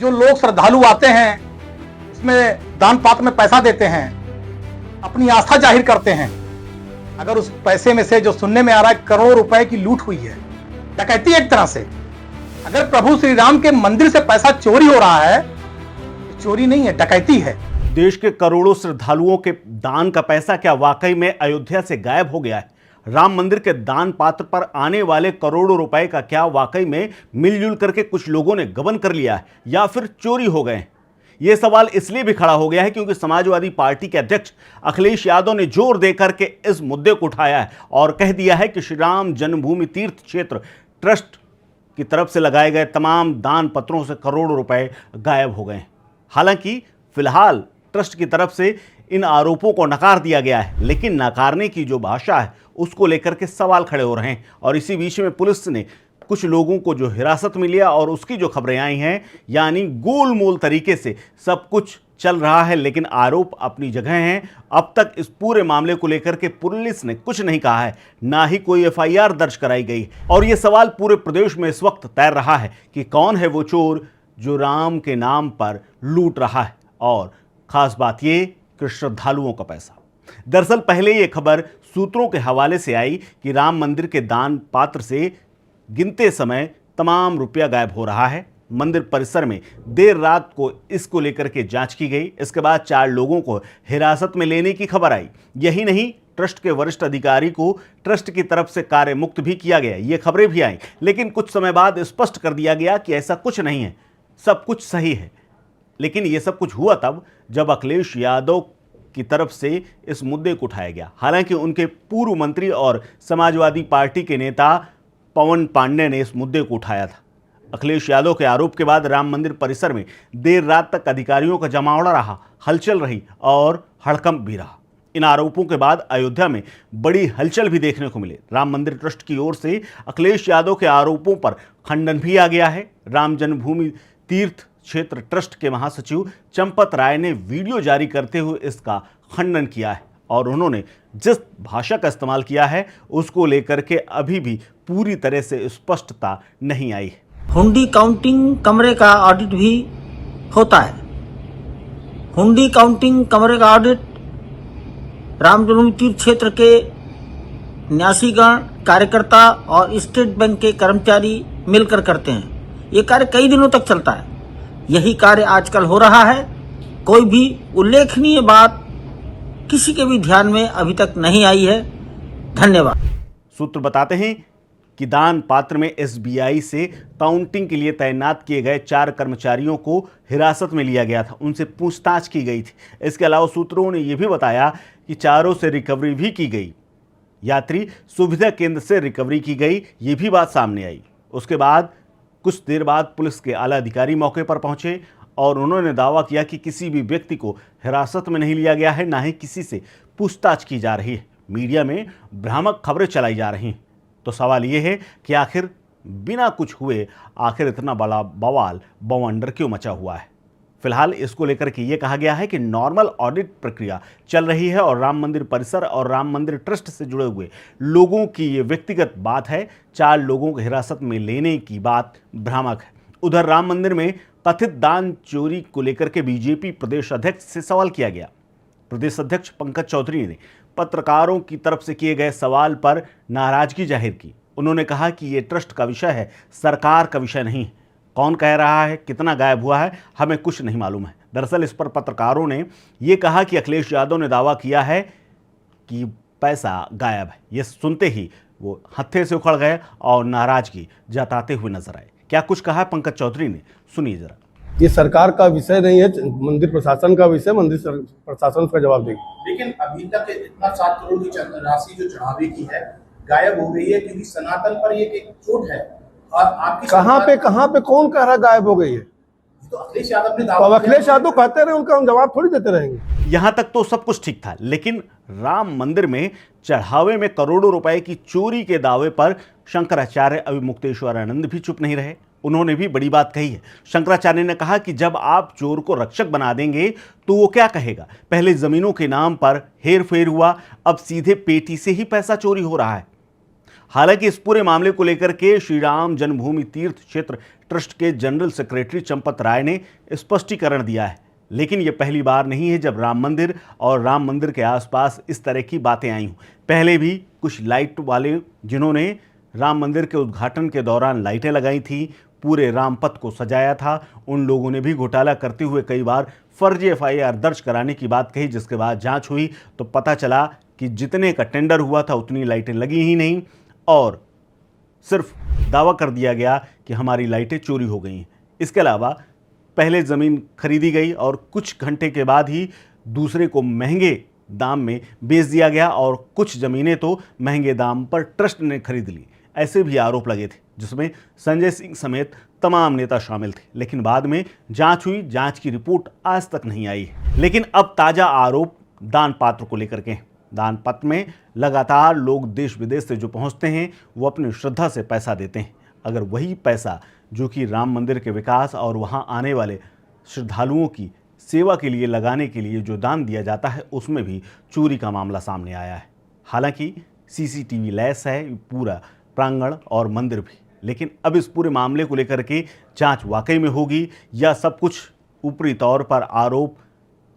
जो लोग श्रद्धालु आते हैं उसमें दान पात्र में पैसा देते हैं, अपनी आस्था जाहिर करते हैं, अगर उस पैसे में से जो सुनने में आ रहा है करोड़ों रुपए की लूट हुई है, डकैती एक तरह से, अगर प्रभु श्री राम के मंदिर से पैसा चोरी हो रहा है, चोरी नहीं है, डकैती है। देश के करोड़ों श्रद्धालुओं के दान का पैसा क्या वाकई में अयोध्या से गायब हो गया है? राम मंदिर के दान पात्र पर आने वाले करोड़ों रुपए का क्या वाकई में मिलजुल करके कुछ लोगों ने गबन कर लिया है या फिर चोरी हो गए? यह सवाल इसलिए भी खड़ा हो गया है क्योंकि समाजवादी पार्टी के अध्यक्ष अखिलेश यादव ने जोर देकर के इस मुद्दे को उठाया है और कह दिया है कि श्री राम जन्मभूमि तीर्थ क्षेत्र ट्रस्ट की तरफ से लगाए गए तमाम दान पत्रों से करोड़ों रुपए गायब हो गए। हालांकि फिलहाल ट्रस्ट की तरफ से इन आरोपों को नकार दिया गया है, लेकिन नकारने की जो भाषा है उसको लेकर के सवाल खड़े हो रहे हैं। और इसी बीच में पुलिस ने कुछ लोगों को जो हिरासत में लिया और उसकी जो खबरें आई हैं, यानी गोलमोल तरीके से सब कुछ चल रहा है, लेकिन आरोप अपनी जगह हैं। अब तक इस पूरे मामले को लेकर के पुलिस ने कुछ नहीं कहा है, ना ही कोई एफआईआर दर्ज कराई गई। और ये सवाल पूरे प्रदेश में इस वक्त तैर रहा है कि कौन है वो चोर जो राम के नाम पर लूट रहा है, और खास बात ये कि श्रद्धालुओं का पैसा। दरअसल पहले ये खबर सूत्रों के हवाले से आई कि राम मंदिर के दान पात्र से गिनते समय तमाम रुपया गायब हो रहा है। मंदिर परिसर में देर रात को इसको लेकर के जांच की गई। इसके बाद 4 लोगों को हिरासत में लेने की खबर आई। यही नहीं, ट्रस्ट के वरिष्ठ अधिकारी को ट्रस्ट की तरफ से कार्य मुक्त भी किया गया। ये खबरें भी आई, लेकिन कुछ समय बाद स्पष्ट कर दिया गया कि ऐसा कुछ नहीं है, सब कुछ सही है। लेकिन ये सब कुछ हुआ तब जब अखिलेश यादव की तरफ से इस मुद्दे को उठाया गया। हालांकि उनके पूर्व मंत्री और समाजवादी पार्टी के नेता पवन पांडे ने इस मुद्दे को उठाया था। अखिलेश यादव के आरोप के बाद राम मंदिर परिसर में देर रात तक अधिकारियों का जमावड़ा रहा, हलचल रही और हड़कंप भी रहा। इन आरोपों के बाद अयोध्या में बड़ी हलचल भी देखने को मिले। राम मंदिर ट्रस्ट की ओर से अखिलेश यादव के आरोपों पर खंडन भी आ गया है। राम जन्मभूमि तीर्थ क्षेत्र ट्रस्ट के महासचिव चंपत राय ने वीडियो जारी करते हुए इसका खंडन किया है और उन्होंने जिस भाषा का इस्तेमाल किया है उसको लेकर के अभी भी पूरी तरह से स्पष्टता नहीं आई है। हुंडी काउंटिंग कमरे का ऑडिट भी होता है। हुंडी काउंटिंग कमरे का ऑडिट राम जन्मभूमि तीर्थ क्षेत्र के न्यासीगण, कार्यकर्ता और स्टेट बैंक के कर्मचारी मिलकर करते हैं। ये कार्य कई दिनों तक चलता है। यही कार्य आजकल हो रहा है। कोई भी उल्लेखनीय बात किसी के भी ध्यान में अभी तक नहीं आई है। धन्यवाद। सूत्र बताते हैं कि दान पात्र में एसबीआई से काउंटिंग के लिए तैनात किए गए 4 कर्मचारियों को हिरासत में लिया गया था, उनसे पूछताछ की गई थी। इसके अलावा सूत्रों ने यह भी बताया कि चारों से रिकवरी भी की गई, यात्री सुविधा केंद्र से रिकवरी की गई, ये भी बात सामने आई। उसके बाद कुछ देर बाद पुलिस के आला अधिकारी मौके पर पहुंचे और उन्होंने दावा किया कि किसी भी व्यक्ति को हिरासत में नहीं लिया गया है, ना ही किसी से पूछताछ की जा रही है। मीडिया में भ्रामक खबरें चलाई जा रही हैं। तो सवाल ये है कि आखिर बिना कुछ हुए आखिर इतना बड़ा बवाल बवंडर क्यों मचा हुआ है? फिलहाल इसको लेकर के ये कहा गया है कि नॉर्मल ऑडिट प्रक्रिया चल रही है और राम मंदिर परिसर और राम मंदिर ट्रस्ट से जुड़े हुए लोगों की ये व्यक्तिगत बात है। 4 लोगों को हिरासत में लेने की बात भ्रामक है। उधर राम मंदिर में कथित दान चोरी को लेकर के बीजेपी प्रदेश अध्यक्ष से सवाल किया गया। प्रदेश अध्यक्ष पंकज चौधरी ने पत्रकारों की तरफ से किए गए सवाल पर नाराजगी जाहिर की। उन्होंने कहा कि ये ट्रस्ट का विषय है, सरकार का विषय नहीं है। कौन कह रहा है, कितना गायब हुआ है, हमें कुछ नहीं मालूम है। दरअसल इस पर पत्रकारों ने यह कहा कि अखिलेश यादव ने दावा किया है कि पैसा गायब है। ये सुनते ही वो हत्थे से उखड़ गए और नाराजगी जताते हुए नजर आए। क्या कुछ कहा है पंकज चौधरी ने, सुनिए जरा। ये सरकार का विषय नहीं है, मंदिर प्रशासन का विषय, मंदिर प्रशासन उसका जवाब देगी। लेकिन अभी तक इतना 7 करोड़ की राशि जो चढ़ावे की है गायब हो गई है, क्योंकि सनातन पर ये एक चोट है। और आपकी कहाँ पे कौन कह रहा गायब हो गई है? तो अखिलेश यादव ने तो अखिलेश यादव कहते रहे, उनका हम जवाब थोड़ी देते रहेंगे। यहां तक तो सब कुछ ठीक था, लेकिन राम मंदिर में चढ़ावे में करोड़ों रुपए की चोरी के दावे पर शंकराचार्य अभी मुक्तेश्वरानंद भी चुप नहीं रहे। उन्होंने भी बड़ी बात कही है। शंकराचार्य ने कहा कि जब आप चोर को रक्षक बना देंगे तो वो क्या कहेगा? पहले जमीनों के नाम पर हेर फेर हुआ, अब सीधे पेटी से ही पैसा चोरी हो रहा है। हालांकि इस पूरे मामले को लेकर के श्री राम जन्मभूमि तीर्थ क्षेत्र ट्रस्ट के जनरल सेक्रेटरी चंपत राय ने स्पष्टीकरण दिया है, लेकिन यह पहली बार नहीं है जब राम मंदिर और राम मंदिर के आसपास इस तरह की बातें आई हों। पहले भी कुछ लाइट वाले जिन्होंने राम मंदिर के उद्घाटन के दौरान लाइटें लगाई थी, पूरे राम पथ को सजाया था, उन लोगों ने भी घोटाला करते हुए कई बार फर्जी एफआईआर दर्ज कराने की बात कही, जिसके बाद जांच हुई तो पता चला कि जितने का टेंडर हुआ था उतनी लाइटें लगी ही नहीं और सिर्फ दावा कर दिया गया कि हमारी लाइटें चोरी हो गई हैं। इसके अलावा पहले ज़मीन खरीदी गई और कुछ घंटे के बाद ही दूसरे को महंगे दाम में बेच दिया गया और कुछ ज़मीनें तो महंगे दाम पर ट्रस्ट ने खरीद ली। ऐसे भी आरोप लगे थे जिसमें संजय सिंह समेत तमाम नेता शामिल थे, लेकिन बाद में जांच हुई, जांच की रिपोर्ट आज तक नहीं आई। लेकिन अब ताज़ा आरोप दान पात्र को लेकर के हैं। दान पत्र में लगातार लोग देश विदेश से जो पहुंचते हैं वो अपनी श्रद्धा से पैसा देते हैं। अगर वही पैसा जो कि राम मंदिर के विकास और वहां आने वाले श्रद्धालुओं की सेवा के लिए लगाने के लिए जो दान दिया जाता है उसमें भी चोरी का मामला सामने आया है। हालांकि सीसीटीवी लैस है पूरा प्रांगण और मंदिर भी, लेकिन अब इस पूरे मामले को लेकर के जांच वाकई में होगी या सब कुछ ऊपरी तौर पर आरोप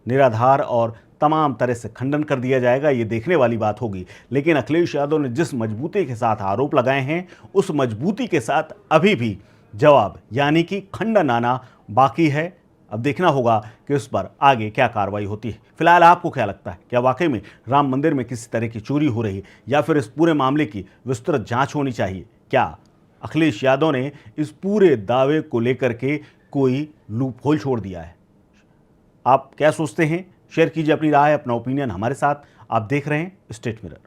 निराधार और तमाम तरह से खंडन कर दिया जाएगा, ये देखने वाली बात होगी। लेकिन अखिलेश यादव ने जिस मजबूती के साथ आरोप लगाए हैं उस मजबूती के साथ अभी भी जवाब यानी कि खंडन आना बाकी है। अब देखना होगा कि उस पर आगे क्या कार्रवाई होती है। फिलहाल आपको क्या लगता है, क्या वाकई में राम मंदिर में किसी तरह की चोरी हो रही है या फिर इस पूरे मामले की विस्तृत जांच होनी चाहिए? क्या अखिलेश यादव ने इस पूरे दावे को लेकर के कोई लूप होल छोड़ दिया है? आप क्या सोचते हैं? शेयर कीजिए अपनी राय, अपना ओपिनियन हमारे साथ। आप देख रहे हैं स्टेट मिरर।